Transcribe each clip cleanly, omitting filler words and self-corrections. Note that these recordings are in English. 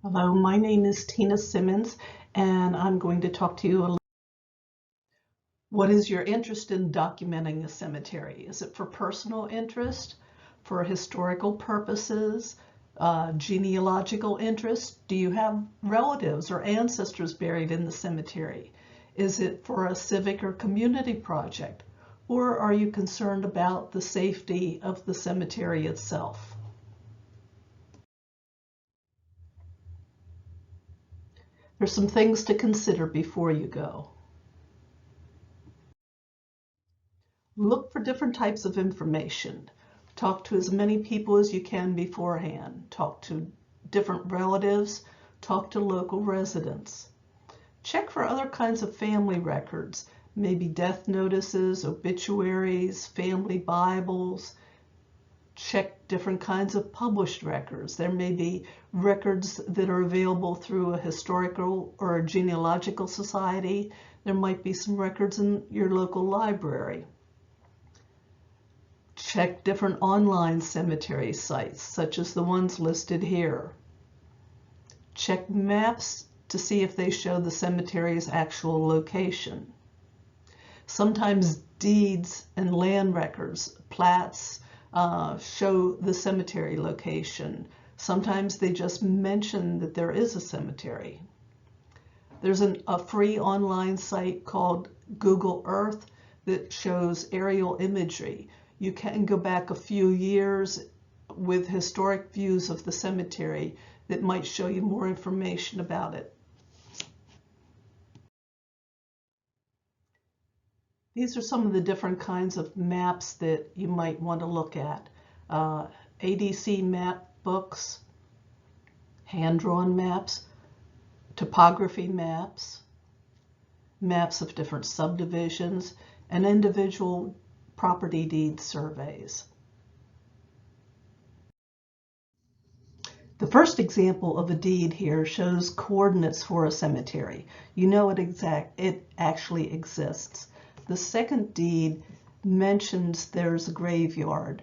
Hello, my name is Tina Simmons, and I'm going to talk to you a little. What is your interest in documenting a cemetery? Is it for personal interest, for historical purposes, genealogical interest? Do you have relatives or ancestors buried in the cemetery? Is it for a civic or community project? Or are you concerned about the safety of the cemetery itself? There's some things to consider before you go. Look for different types of information. Talk to as many people as you can beforehand. Talk to different relatives. Talk to local residents. Check for other kinds of family records, maybe death notices, obituaries, family Bibles. Check different kinds of published records. There may be records that are available through a historical or a genealogical society. There might be some records in your local library. Check different online cemetery sites, such as the ones listed here. Check maps to see if they show the cemetery's actual location. Sometimes deeds and land records, plats, show the cemetery location. Sometimes they just mention that there is a cemetery. There's a free online site called Google Earth that shows aerial imagery. You can go back a few years with historic views of the cemetery that might show you more information about it. These are some of the different kinds of maps that you might want to look at. ADC map books, hand-drawn maps, topography maps, maps of different subdivisions, and individual property deed surveys. The first example of a deed here shows coordinates for a cemetery. You know it actually exists. The second deed mentions there's a graveyard.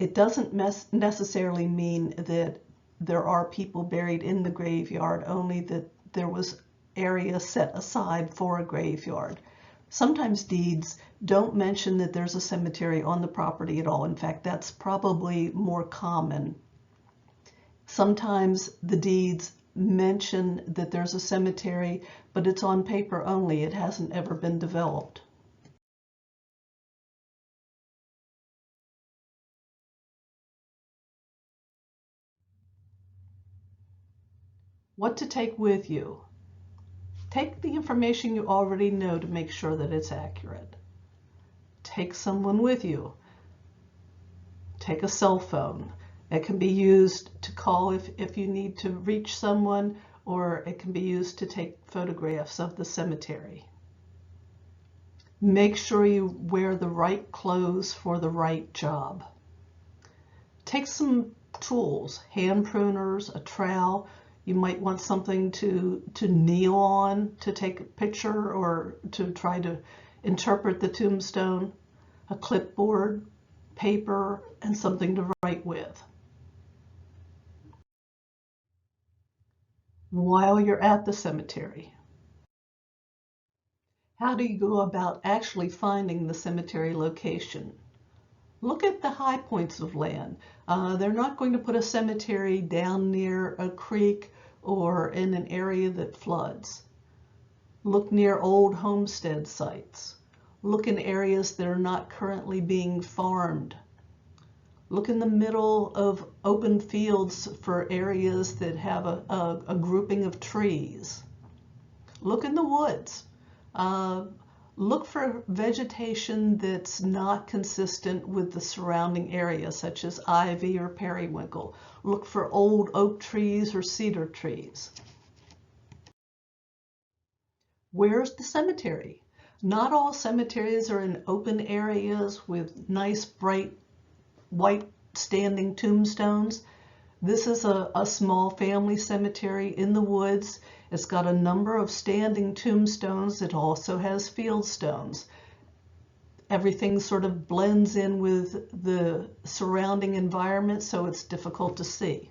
It doesn't necessarily mean that there are people buried in the graveyard, only that there was area set aside for a graveyard. Sometimes deeds don't mention that there's a cemetery on the property at all. In fact, that's probably more common. Sometimes the deeds mention that there's a cemetery, but it's on paper only. It hasn't ever been developed. What to take with you? Take the information you already know to make sure that it's accurate. Take someone with you. Take a cell phone. It can be used to call if you need to reach someone, or it can be used to take photographs of the cemetery. Make sure you wear the right clothes for the right job. Take some tools, hand pruners, a trowel. You might want something to kneel on to take a picture or to try to interpret the tombstone, a clipboard, paper, and something to write with. While you're at the cemetery, how do you go about actually finding the cemetery location? Look at the high points of land. They're not going to put a cemetery down near a creek or in an area that floods. Look near old homestead sites. Look in areas that are not currently being farmed. Look in the middle of open fields for areas that have a grouping of trees. Look in the woods. Look for vegetation that's not consistent with the surrounding area, such as ivy or periwinkle. Look for old oak trees or cedar trees. Where's the cemetery? Not all cemeteries are in open areas with nice, bright, white standing tombstones. This is a small family cemetery in the woods. It's got a number of standing tombstones. It also has field stones. Everything sort of blends in with the surrounding environment, so it's difficult to see.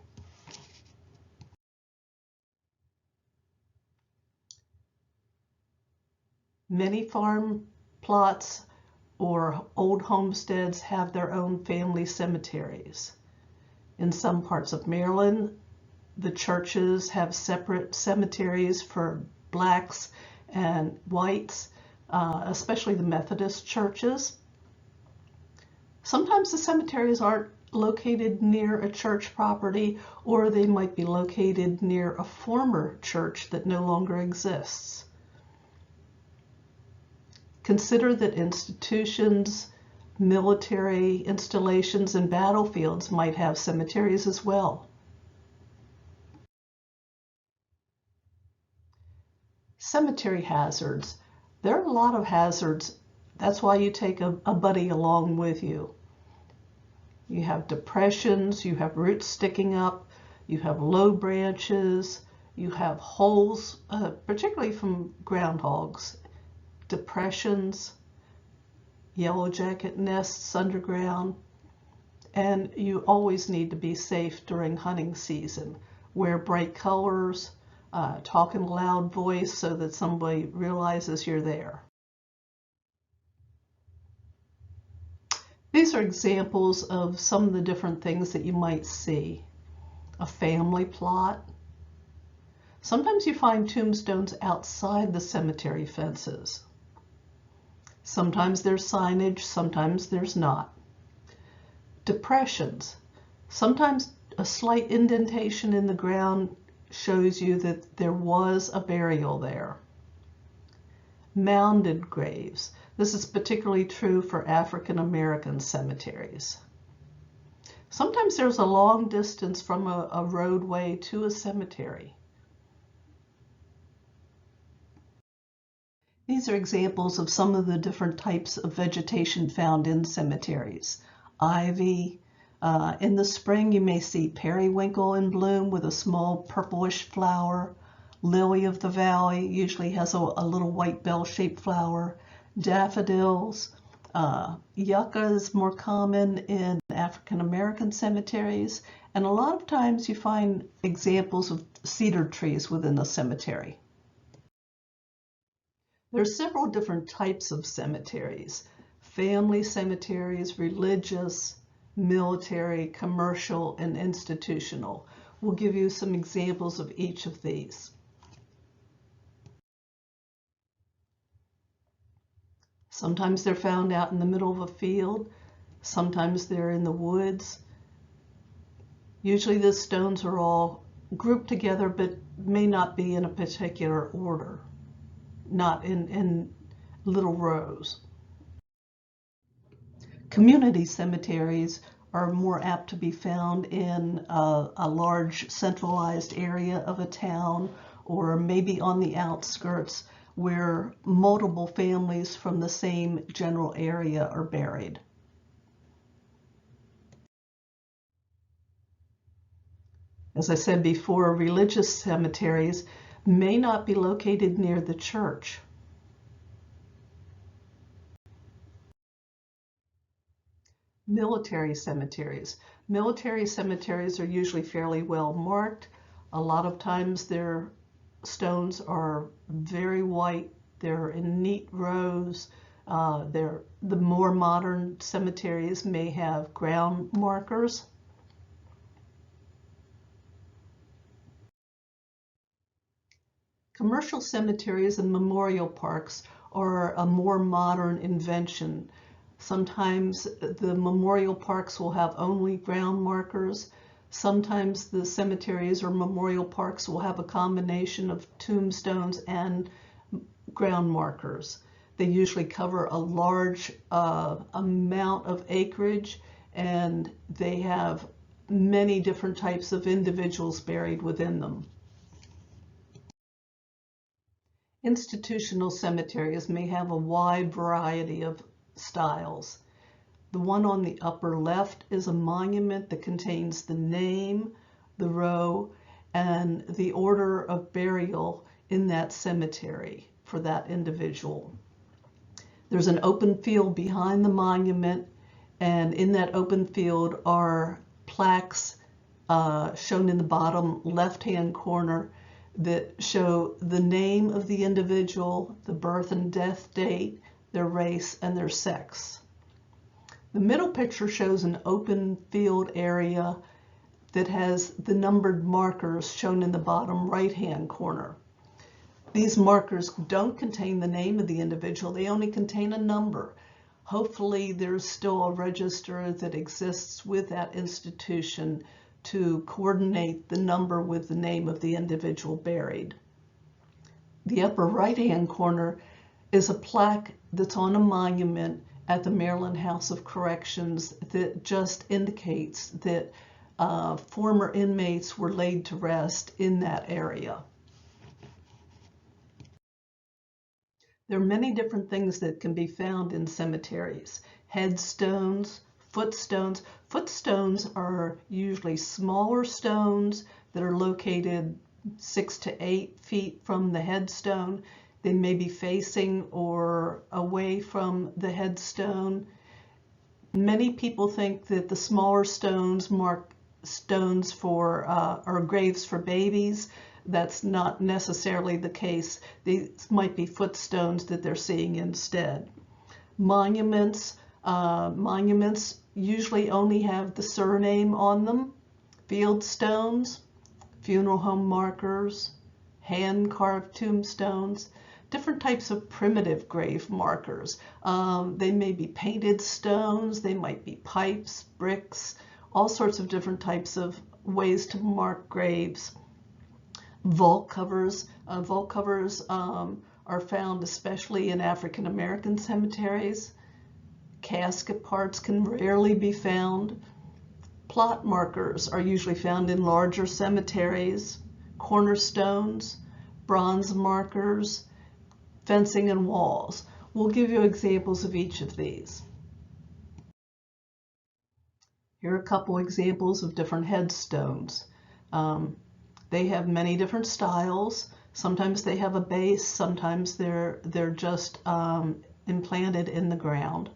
Many farm plots or old homesteads have their own family cemeteries. In some parts of Maryland, the churches have separate cemeteries for blacks and whites, especially the Methodist churches. Sometimes the cemeteries aren't located near a church property, or they might be located near a former church that no longer exists. Consider that institutions, military installations, and battlefields might have cemeteries as well. Cemetery hazards. There are a lot of hazards. That's why you take a buddy along with you. You have depressions, you have roots sticking up, you have low branches, you have holes, particularly from groundhogs, depressions, yellow jacket nests underground, and you always need to be safe during hunting season. Wear bright colors, talk in a loud voice so that somebody realizes you're there. These are examples of some of the different things that you might see. A family plot. Sometimes you find tombstones outside the cemetery fences. Sometimes there's signage, sometimes there's not. Depressions. Sometimes a slight indentation in the ground shows you that there was a burial there. Mounded graves. This is particularly true for African American cemeteries. Sometimes there's a long distance from a roadway to a cemetery. These are examples of some of the different types of vegetation found in cemeteries. Ivy. In the spring, you may see periwinkle in bloom with a small purplish flower. Lily of the valley usually has a little white bell-shaped flower. Daffodils. Yucca is more common in African American cemeteries, and a lot of times you find examples of cedar trees within a cemetery. There are several different types of cemeteries: family cemeteries, religious, military, commercial, and institutional. We'll give you some examples of each of these. Sometimes they're found out in the middle of a field. Sometimes they're in the woods. Usually the stones are all grouped together, but may not be in a particular order, not in little rows. Community cemeteries are more apt to be found in a large centralized area of a town, or maybe on the outskirts where multiple families from the same general area are buried. As I said before, religious cemeteries may not be located near the church. Military cemeteries. Military cemeteries are usually fairly well marked. A lot of times their stones are very white. They're in neat rows. The more modern cemeteries may have ground markers. Commercial cemeteries and memorial parks are a more modern invention. Sometimes the memorial parks will have only ground markers. Sometimes the cemeteries or memorial parks will have a combination of tombstones and ground markers. They usually cover a large amount of acreage, and they have many different types of individuals buried within them. Institutional cemeteries may have a wide variety of styles. The one on the upper left is a monument that contains the name, the row, and the order of burial in that cemetery for that individual. There's an open field behind the monument, and in that open field are plaques shown in the bottom left-hand corner that show the name of the individual, the birth and death date, their race, and their sex. The middle picture shows an open field area that has the numbered markers shown in the bottom right-hand corner. These markers don't contain the name of the individual, they only contain a number. Hopefully there's still a register that exists with that institution to coordinate the number with the name of the individual buried. The upper right-hand corner is a plaque that's on a monument at the Maryland House of Corrections that just indicates that former inmates were laid to rest in that area. There are many different things that can be found in cemeteries. Headstones, footstones. Footstones are usually smaller stones that are located 6 to 8 feet from the headstone. They may be facing or away from the headstone. Many people think that the smaller stones mark stones for or graves for babies. That's not necessarily the case. These might be footstones that they're seeing instead. Monuments. Monuments usually only have the surname on them. Field stones, funeral home markers, hand-carved tombstones, different types of primitive grave markers. They may be painted stones, they might be pipes, bricks, all sorts of different types of ways to mark graves. Vault covers. Vault covers are found especially in African American cemeteries. Casket parts can rarely be found. Plot markers are usually found in larger cemeteries. Cornerstones, bronze markers, fencing and walls. We'll give you examples of each of these. Here are a couple examples of different headstones. They have many different styles. Sometimes they have a base, sometimes they're just implanted in the ground.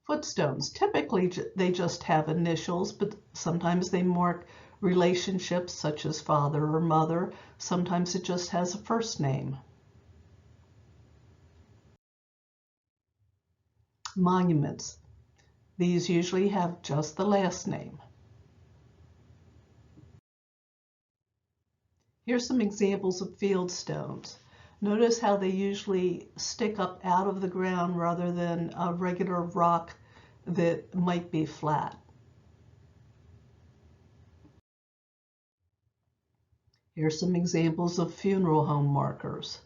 Footstones, typically they just have initials, but sometimes they mark relationships such as father or mother. Sometimes it just has a first name. Monuments, these usually have just the last name. Here's some examples of field stones. Notice how they usually stick up out of the ground rather than a regular rock that might be flat. Here's some examples of funeral home markers.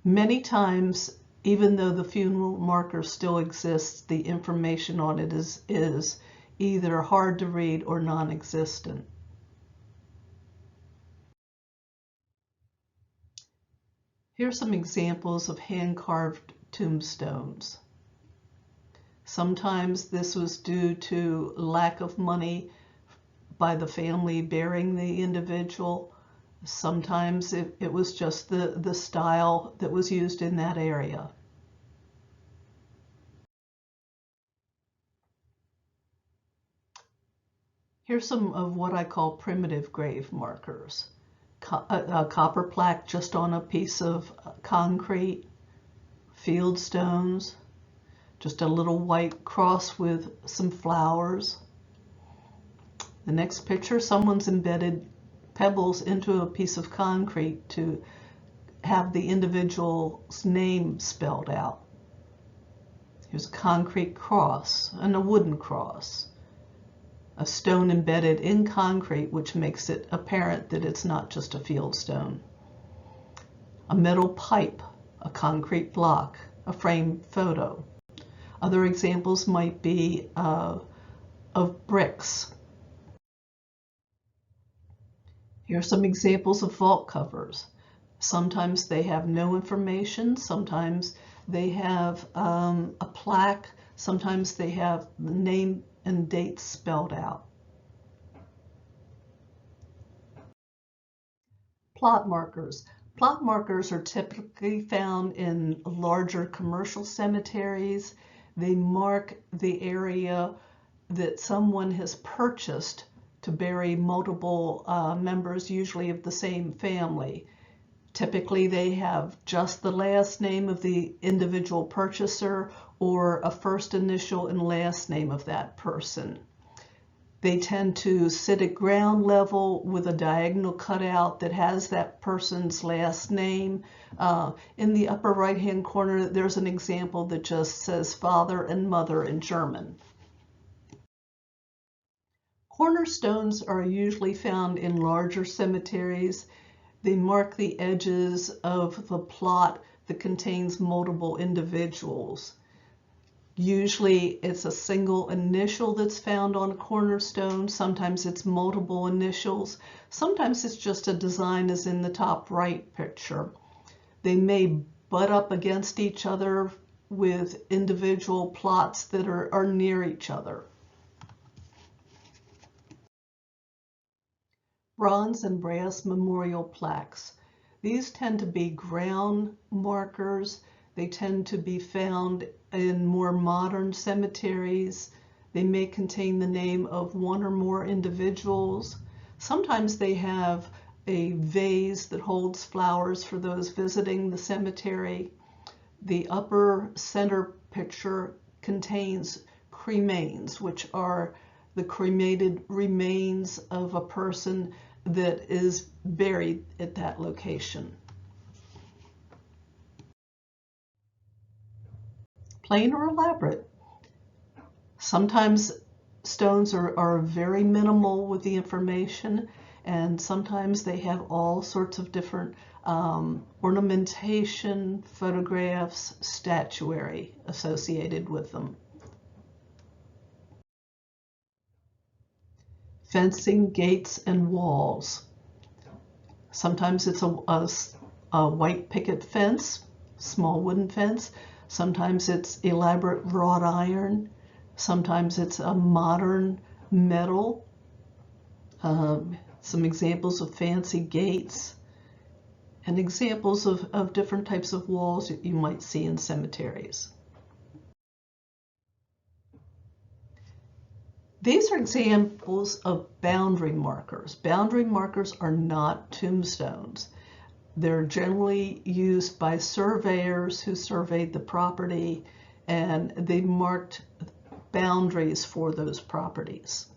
Many times, even though the funeral marker still exists, the information on it is either hard to read or non-existent. Here's some examples of hand-carved tombstones. Sometimes this was due to lack of money by the family burying the individual. Sometimes it was just the style that was used in that area. Here's some of what I call primitive grave markers. A copper plaque just on a piece of concrete, field stones, just a little white cross with some flowers. The next picture, someone's embedded pebbles into a piece of concrete to have the individual's name spelled out. Here's a concrete cross and a wooden cross. A stone embedded in concrete, which makes it apparent that it's not just a field stone. A metal pipe, a concrete block, a framed photo. Other examples might be of bricks. Here are some examples of vault covers. Sometimes they have no information, sometimes they have a plaque, sometimes they have the name and dates spelled out. Plot markers. Plot markers are typically found in larger commercial cemeteries. They mark the area that someone has purchased to bury multiple members, usually of the same family. Typically, they have just the last name of the individual purchaser or a first initial and last name of that person. They tend to sit at ground level with a diagonal cutout that has that person's last name. In the upper right-hand corner, there's an example that just says father and mother in German. Cornerstones are usually found in larger cemeteries. They mark the edges of the plot that contains multiple individuals. Usually it's a single initial that's found on a cornerstone. Sometimes it's multiple initials. Sometimes it's just a design as in the top right picture. They may butt up against each other with individual plots that are near each other. Bronze and brass memorial plaques. These tend to be ground markers. They tend to be found in more modern cemeteries. They may contain the name of one or more individuals. Sometimes they have a vase that holds flowers for those visiting the cemetery. The upper center picture contains cremains, which are the cremated remains of a person that is buried at that location. Plain or elaborate. Sometimes stones are very minimal with the information, and sometimes they have all sorts of different ornamentation, photographs, statuary associated with them. Fencing, gates, and walls. Sometimes it's a white picket fence, small wooden fence. Sometimes it's elaborate wrought iron. Sometimes it's a modern metal. Some examples of fancy gates and examples of different types of walls that you might see in cemeteries. These are examples of boundary markers. Boundary markers are not tombstones. They're generally used by surveyors who surveyed the property, and they marked boundaries for those properties.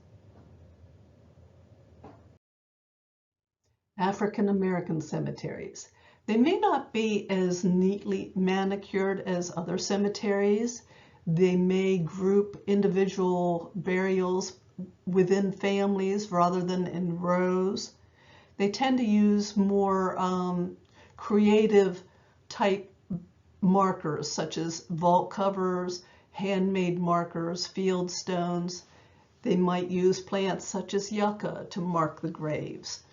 African American cemeteries. They may not be as neatly manicured as other cemeteries. They may group individual burials within families rather than in rows. They tend to use more creative type markers such as vault covers, handmade markers, field stones. They might use plants such as yucca to mark the graves.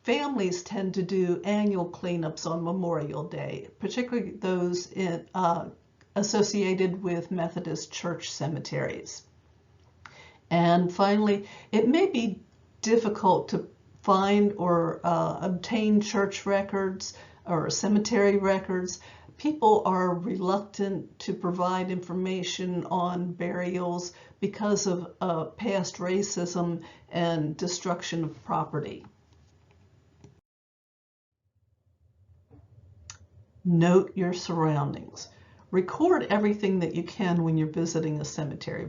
Families tend to do annual cleanups on Memorial Day, particularly those associated with Methodist church cemeteries. And finally, it may be difficult to find or obtain church records or cemetery records. People are reluctant to provide information on burials because of past racism and destruction of property. Note your surroundings. Record everything that you can when you're visiting a cemetery.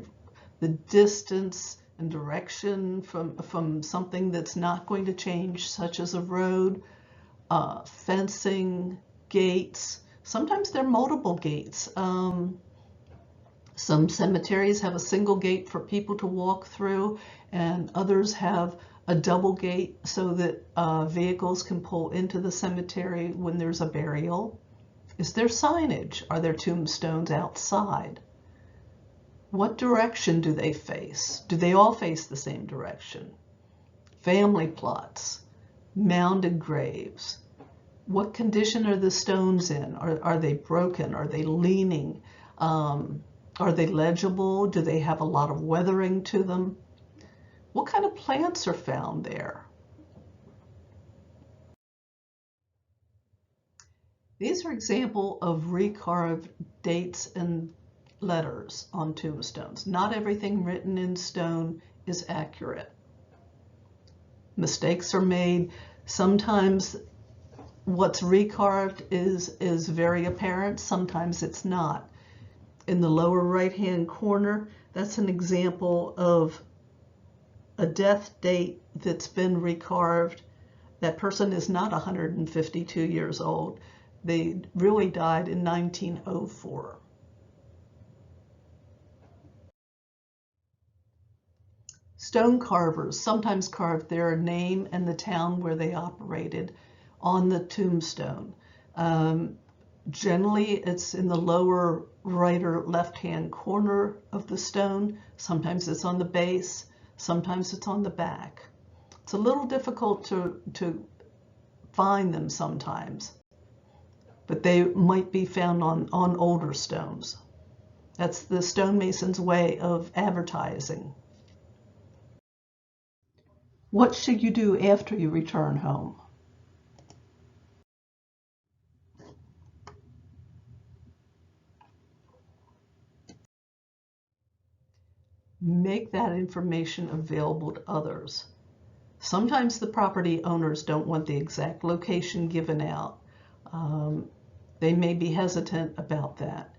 The distance and direction from something that's not going to change, such as a road, fencing, gates. Sometimes there are multiple gates. Some cemeteries have a single gate for people to walk through, and others have a double gate so that vehicles can pull into the cemetery when there's a burial. Is there signage? Are there tombstones outside? What direction do they face? Do they all face the same direction? Family plots, mounded graves. What condition are the stones in? Are they broken? Are they leaning? Are they legible? Do they have a lot of weathering to them? What kind of plants are found there? These are examples of recarved dates and letters on tombstones. Not everything written in stone is accurate. Mistakes are made. Sometimes what's recarved is very apparent, sometimes it's not. In the lower right-hand corner, that's an example of a death date that's been recarved. That person is not 152 years old. They really died in 1904. Stone carvers sometimes carved their name and the town where they operated on the tombstone. Generally, it's in the lower right or left-hand corner of the stone. Sometimes it's on the base, sometimes it's on the back. It's a little difficult to find them sometimes, but they might be found on older stones. That's the stonemason's way of advertising. What should you do after you return home? Make that information available to others. Sometimes the property owners don't want the exact location given out. They may be hesitant about that.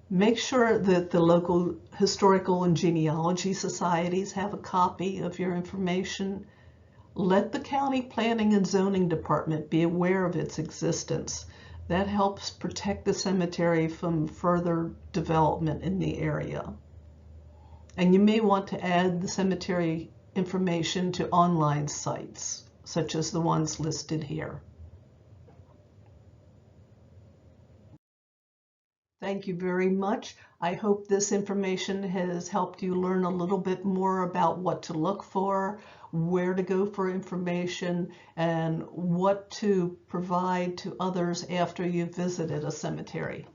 Make sure that the local historical and genealogy societies have a copy of your information. Let the county planning and zoning department be aware of its existence. That helps protect the cemetery from further development in the area. And you may want to add the cemetery information to online sites, such as the ones listed here. Thank you very much. I hope this information has helped you learn a little bit more about what to look for, where to go for information, and what to provide to others after you've visited a cemetery.